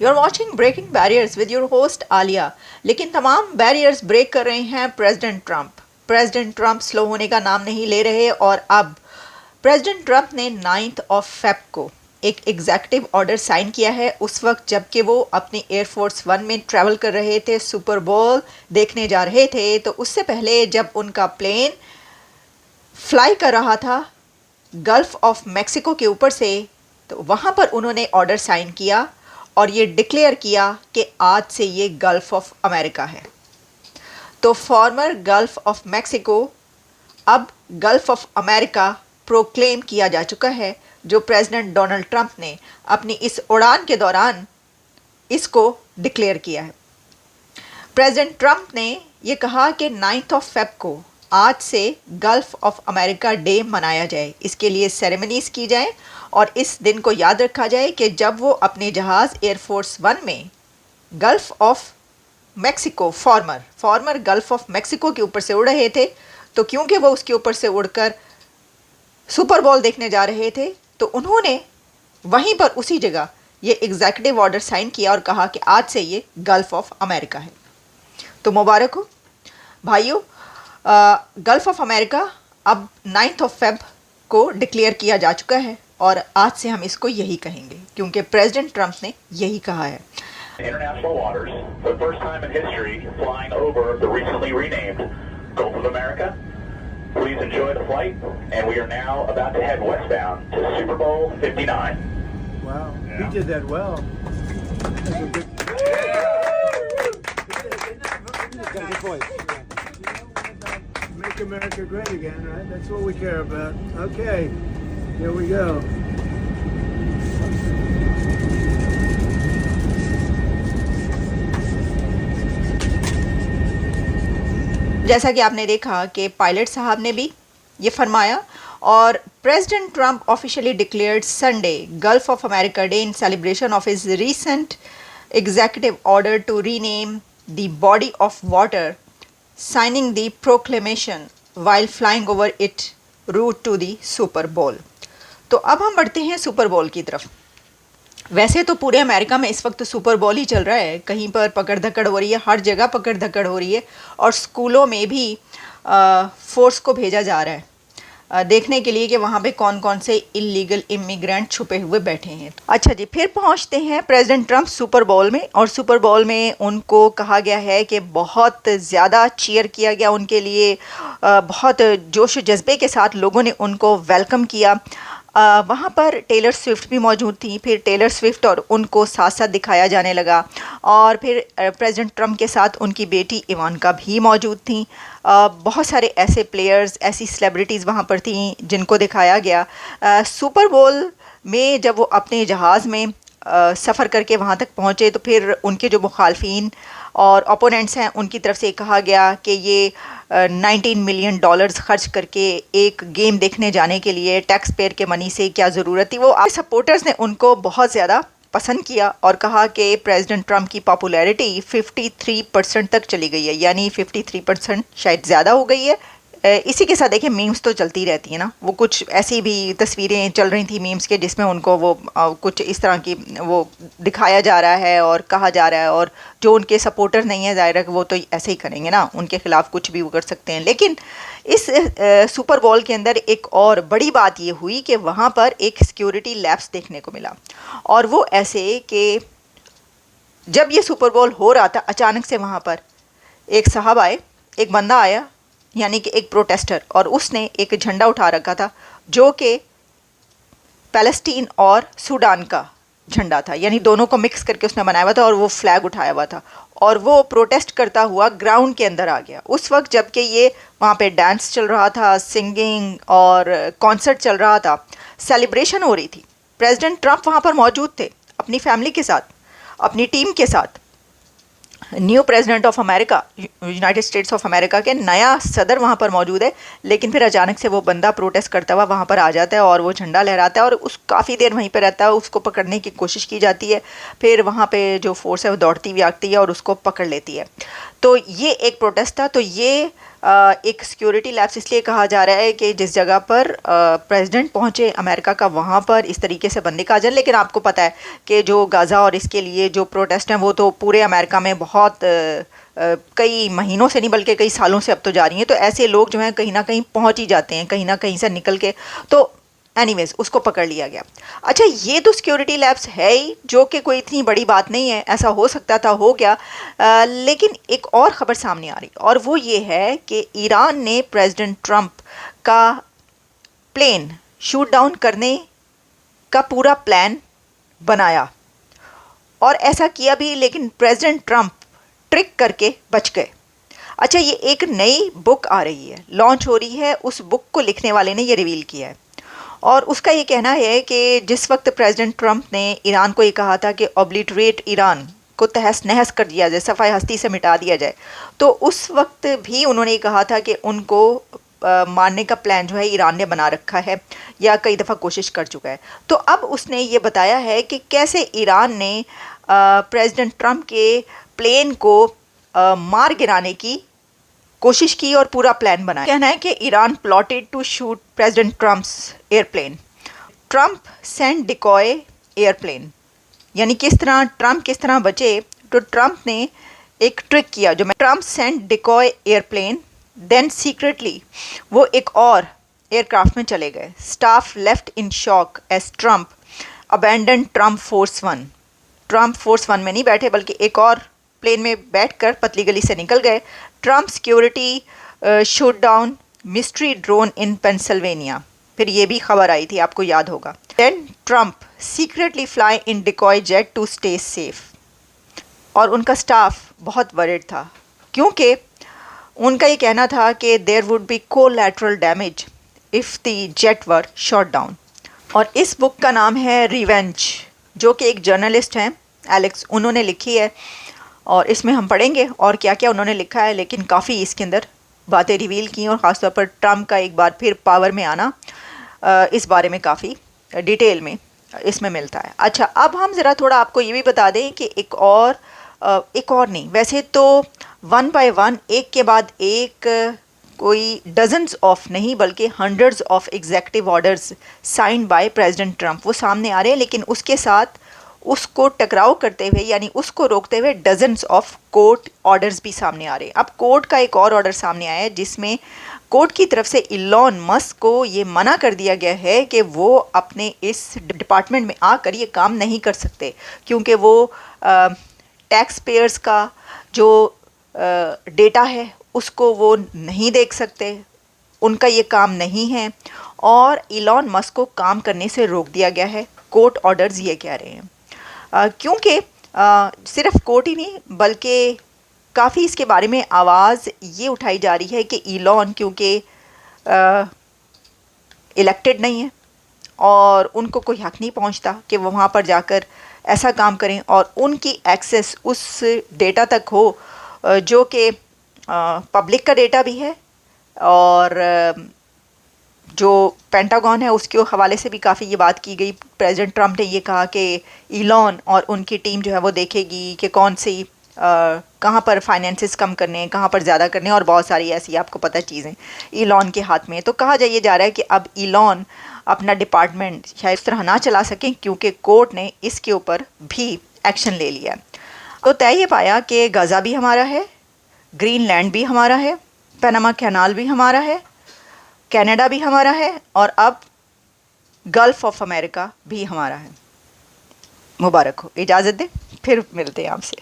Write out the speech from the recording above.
You are watching breaking barriers with your host Aliya. लेकिन तमाम barriers break कर रहे हैं president Trump. President Trump slow होने का नाम नहीं ले रहे और अब प्रेसिडेंट ट्रंप ने 9 को एक एग्जीक्यूटिव ऑर्डर साइन किया है, उस वक्त जबकि वो अपने एयरफोर्स वन में ट्रैवल कर रहे थे, सुपर बोल देखने जा रहे थे। तो उससे पहले जब उनका प्लेन फ्लाई कर रहा था गल्फ ऑफ मैक्सिको के ऊपर से, तो वहाँ पर उन्होंने ऑर्डर साइन किया और ये डिक्लेयर किया कि आज से ये गल्फ ऑफ अमेरिका है। तो फॉर्मर गल्फ ऑफ मैक्सिको अब गल्फ ऑफ अमेरिका प्रोक्लेम किया जा चुका है, जो प्रेसिडेंट डोनाल्ड ट्रंप ने अपनी इस उड़ान के दौरान इसको डिक्लेयर किया है। प्रेसिडेंट ट्रंप ने ये कहा कि 9 को आज से गल्फ ऑफ अमेरिका डे मनाया जाए, इसके लिए सेरेमनीज की जाए और इस दिन को याद रखा जाए कि जब वो अपने जहाज़ एयरफोर्स वन में gulf of Mexico farmer gulf of Mexico के ऊपर से उड़ रहे थे, तो क्योंकि वो उसके ऊपर से उड़कर सुपर बॉल देखने जा रहे थे, तो उन्होंने वहीं पर उसी जगह ये एग्जीक्यूटिव ऑर्डर साइन किया और कहा कि आज से ये गल्फ ऑफ अमेरिका है। तो मुबारक हो भाइयों, गल्फ ऑफ अमेरिका अब 9 को डिक्लेयर किया जा चुका है और आज से हम इसको यही कहेंगे क्योंकि प्रेसिडेंट ट्रंप ने यही कहा है। International waters, the first time in history flying over the recently renamed Gulf of America. Please enjoy the flight, and we are now about to head westbound to Super Bowl 59. Wow, he did that well. That's a good. Good voice. Make America great again, right? That's what we care about. Okay, here we go. जैसा कि आपने देखा कि pilot साहब ने भी ये फरमाया और president Trump officially declared Sunday Gulf of America day in celebration of his recent executive order to rename the body of water, signing the proclamation while flying over it route to the Super Bowl. तो अब हम बढ़ते हैं super बोल की तरफ। वैसे तो पूरे अमेरिका में इस वक्त सुपर बॉल ही चल रहा है, कहीं पर पकड़ धकड़ हो रही है, हर जगह पकड़ धकड़ हो रही है और स्कूलों में भी फोर्स को भेजा जा रहा है देखने के लिए कि वहाँ पे कौन कौन से इलीगल इमिग्रेंट छुपे हुए बैठे हैं। अच्छा जी, फिर पहुँचते हैं प्रेसिडेंट ट्रंप सुपर बॉल में और सुपर बॉल में उनको कहा गया है कि बहुत ज़्यादा चीयर किया गया उनके लिए, बहुत जोश जज्बे के साथ लोगों ने उनको वेलकम किया। वहाँ पर टेलर स्विफ्ट भी मौजूद थी, फिर टेलर स्विफ्ट और उनको साथ साथ दिखाया जाने लगा और फिर प्रेसिडेंट ट्रंप के साथ उनकी बेटी इवानका भी मौजूद थी। बहुत सारे ऐसे प्लेयर्स, ऐसी सेलिब्रिटीज़ वहाँ पर थी जिनको दिखाया गया। सुपर बोल में जब वो अपने जहाज़ में सफ़र करके वहाँ तक पहुँचे तो फिर उनके जो मुखालफिन और ओपोनेंट्स हैं उनकी तरफ से कहा गया कि ये 19 मिलियन डॉलर्स खर्च करके एक गेम देखने जाने के लिए टैक्स पेयर के मनी से क्या ज़रूरत थी। वो सपोर्टर्स ने उनको बहुत ज़्यादा पसंद किया और कहा कि प्रेसिडेंट ट्रंप की पॉपुलैरिटी 53% तक चली गई है, यानी 53% शायद ज़्यादा हो गई है। इसी के साथ देखिए मीम्स तो चलती रहती है ना, वो कुछ ऐसी भी तस्वीरें चल रही थी मीम्स के जिसमें उनको वो कुछ इस तरह की वो दिखाया जा रहा है और कहा जा रहा है, और जो उनके सपोर्टर नहीं है ज़ाहिर है वो तो ऐसे ही करेंगे ना, उनके ख़िलाफ़ कुछ भी वो कर सकते हैं। लेकिन इस सुपर बॉल के अंदर एक और बड़ी बात ये हुई कि वहाँ पर एक सिक्योरिटी लैप्स देखने को मिला और वो ऐसे कि जब ये सुपर बॉल हो रहा था अचानक से वहाँ पर एक साहब आए, एक बंदा आया यानी कि एक प्रोटेस्टर, और उसने एक झंडा उठा रखा था जो कि फ़लस्तीन और सूडान का झंडा था, यानी दोनों को मिक्स करके उसने बनाया हुआ था और वो फ्लैग उठाया हुआ था और वो प्रोटेस्ट करता हुआ ग्राउंड के अंदर आ गया उस वक्त जबकि ये वहाँ पे डांस चल रहा था, सिंगिंग और कॉन्सर्ट चल रहा था, सेलिब्रेशन हो रही थी। प्रेसिडेंट ट्रंप वहाँ पर मौजूद थे अपनी फैमिली के साथ, अपनी टीम के साथ। New president of America, United states of America के नया सदर वहाँ पर मौजूद है, लेकिन फिर अचानक से वो बंदा प्रोटेस्ट करता हुआ वहाँ पर आ जाता है और वो झंडा लहराता है और उस काफ़ी देर वहीं पर रहता है, उसको पकड़ने की कोशिश की जाती है, फिर वहाँ पे जो फोर्स है वो दौड़ती हुई आती है और उसको पकड़ लेती है। तो ये एक प्रोटेस्ट था। तो ये एक सिक्योरिटी लैप्स इसलिए कहा जा रहा है कि जिस जगह पर प्रेसिडेंट पहुंचे अमेरिका का, वहां पर इस तरीके से बंदी का जाए। लेकिन आपको पता है कि जो गाज़ा और इसके लिए जो प्रोटेस्ट हैं वो तो पूरे अमेरिका में बहुत कई महीनों से नहीं बल्कि कई सालों से अब तो जा रही हैं। तो ऐसे लोग जो हैं कहीं ना कहीं पहुंच ही जाते हैं, कहीं ना कहीं से निकल के। तो एनीवेज उसको पकड़ लिया गया। अच्छा, ये तो सिक्योरिटी लैब्स है ही, जो कि कोई इतनी बड़ी बात नहीं है, ऐसा हो सकता था, हो गया। लेकिन एक और ख़बर सामने आ रही, और वो ये है कि ईरान ने प्रेसिडेंट ट्रंप का प्लेन शूट डाउन करने का पूरा प्लान बनाया और ऐसा किया भी, लेकिन प्रेसिडेंट ट्रंप ट्रिक करके बच गए। अच्छा, ये एक नई बुक आ रही है, लॉन्च हो रही है, उस बुक को लिखने वाले ने ये रिवील किया है और उसका ये कहना है कि जिस वक्त प्रेसिडेंट ट्रंप ने ईरान को ये कहा था कि ऑब्लिटरेट ईरान को तहस नहस कर दिया जाए, सफ़ाई हस्ती से मिटा दिया जाए, तो उस वक्त भी उन्होंने कहा था कि उनको मारने का प्लान जो है ईरान ने बना रखा है या कई दफ़ा कोशिश कर चुका है। तो अब उसने ये बताया है कि कैसे ईरान ने प्रेसिडेंट ट्रंप के प्लेन को मार गिराने की कोशिश की और पूरा प्लान बनाया। कहना है कि Iran plotted to shoot president Trump's airplane. Trump send decoy airplane, यानी किस तरह बचे। तो ट्रंप ने एक ट्रिक किया, जो मैं Trump send decoy airplane, then secretly वो एक और एयरक्राफ्ट में चले गए। Staff left in shock as Trump abandon Trump force 1। Trump force 1 में नहीं बैठे बल्कि एक और प्लेन में बैठकर पतली गली से निकल गए। Trump security shoot down mystery drone in Pennsylvania, फिर ये भी खबर आई थी, आपको याद होगा। Then Trump secretly fly in decoy jet to stay safe. और उनका स्टाफ बहुत वरिड था क्योंकि उनका ये कहना था कि there would be collateral damage if the jet were shot down. और इस बुक का नाम है रिवेंज, जो कि एक जर्नलिस्ट हैं एलेक्स, उन्होंने लिखी है और इसमें हम पढ़ेंगे और क्या क्या उन्होंने लिखा है। लेकिन काफ़ी इसके अंदर बातें रिवील की और ख़ासतौर पर ट्रंप का एक बार फिर पावर में आना, इस बारे में काफ़ी डिटेल में इसमें मिलता है। अच्छा, अब हम ज़रा थोड़ा आपको ये भी बता दें कि एक और नहीं, वैसे तो 1 बाय 1 एक के बाद एक कोई डजन्स ऑफ नहीं बल्कि hundreds of executive orders signed by president Trump वो सामने आ रहे हैं। लेकिन उसके साथ उसको टकराव करते हुए, यानी उसको रोकते हुए, डजन्स ऑफ कोर्ट ऑर्डर्स भी सामने आ रहे हैं। अब कोर्ट का एक और ऑर्डर सामने आया है जिसमें कोर्ट की तरफ से इलॉन मस्क को ये मना कर दिया गया है कि वो अपने इस डिपार्टमेंट में आकर ये काम नहीं कर सकते, क्योंकि वो टैक्स पेयर्स का जो डेटा है उसको वो नहीं देख सकते, उनका ये काम नहीं है और इलॉन मस्क को काम करने से रोक दिया गया है। कोर्ट ऑर्डर्स ये कह रहे हैं, क्योंकि सिर्फ कोर्ट ही नहीं बल्कि काफ़ी इसके बारे में आवाज़ ये उठाई जा रही है कि इलॉन क्योंकि इलेक्टेड नहीं है और उनको कोई हक नहीं पहुंचता कि वो वहाँ पर जाकर ऐसा काम करें और उनकी एक्सेस उस डेटा तक हो जो कि पब्लिक का डेटा भी है और जो पेंटागन है उसके हवाले से भी काफ़ी ये बात की गई। प्रेसिडेंट ट्रंप ने ये कहा कि इलॉन और उनकी टीम जो है वो देखेगी कि कौन सी कहाँ पर फाइनेंसेस कम करने हैं, कहाँ पर ज़्यादा करने हैं और बहुत सारी ऐसी आपको पता चीज़ें इलॉन के हाथ में। तो कहा जाइए जा रहा है कि अब इलॉन अपना डिपार्टमेंट शायद इस तरह ना चला सकें क्योंकि कोर्ट ने इसके ऊपर भी एक्शन ले लिया। तो तय ये पाया कि गाज़ा भी हमारा है, ग्रीनलैंड भी हमारा है, पनामा कैनाल भी हमारा है, कनाडा भी हमारा है और अब गल्फ़ ऑफ अमेरिका भी हमारा है। मुबारक हो। इजाज़त दें, फिर मिलते हैं आपसे।